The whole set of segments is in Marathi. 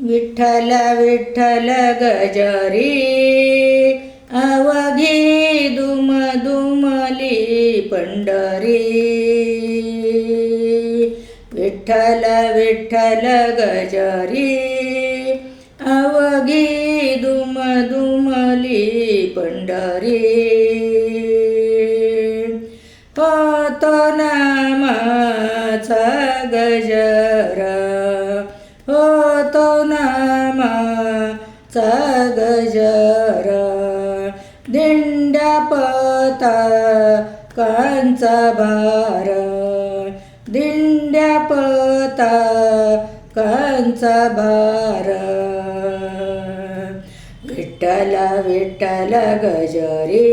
विठ्ठल विठ्ठल गजरी अवघी दुमदुमली पंढरी. विठ्ठल विठ्ठल गजरी अवघी दुमदुमली पंढरी. होतो नामाचा गजर, होतो नामाचा गजर. दिंड्या पताकांचा भार, दिंड्या पताकांचा भार. विठ्ठल विठ्ठल गजरी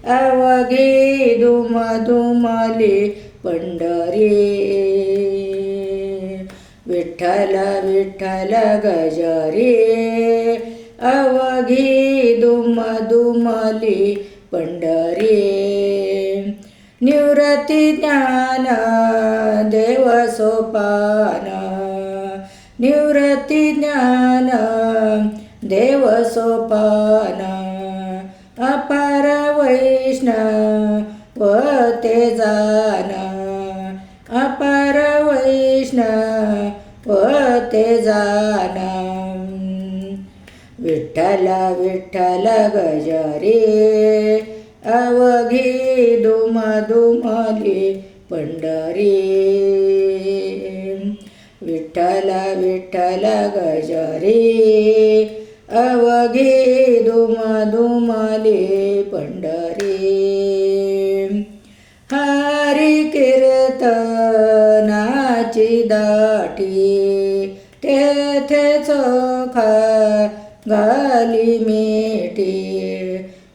अवघी दुमदुमली पंढरी. विठ्ठल विठ्ठल गजरी अवघी दुमदुमली पंढरी. निवृत्ती ज्ञान देव सोपान, निवृत्ती ज्ञान देव सोपान. अपार वैष्णव ते जान, अपार वैष्णव ते जान. विठ्ठल विठ्ठल गजरी अवघी दुमदुमली पंढरी. विठ्ठल विठ्ठल गजरी अवघी दुमदुमली पंढरी. हरी कीर्तनाची दाटी तेथे चोखा घाली मिठी.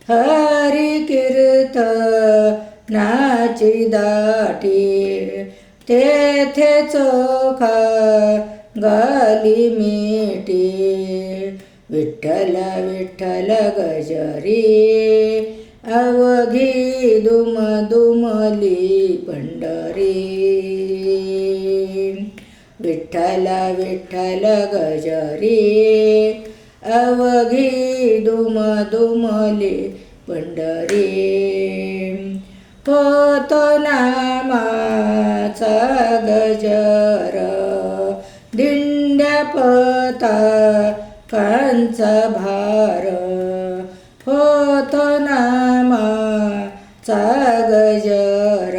हरी कीर्तनाची दाटी तेथे चोखा घाली मिठी. विठ्ठल विठ्ठल गजरी अवघी दुमदुमली पंढरी. विठ्ठल विठ्ठल गजरी अवघी दुमदुमली पंढरी. होतो नामाचा गजर, दिंड्या पताकांचा भार. होतो नामाचा गजर,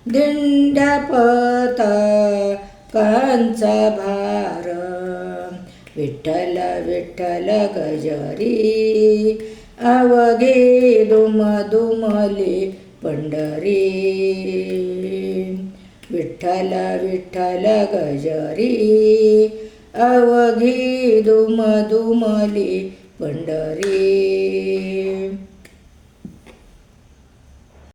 दिंड्या पताकांचा भार. विठ्ठल विठ्ठल गजरी अवघी दुमदुमली पंढरी. विठ्ठल विठ्ठल गजरी अवघी दुमदुमली पंढरी.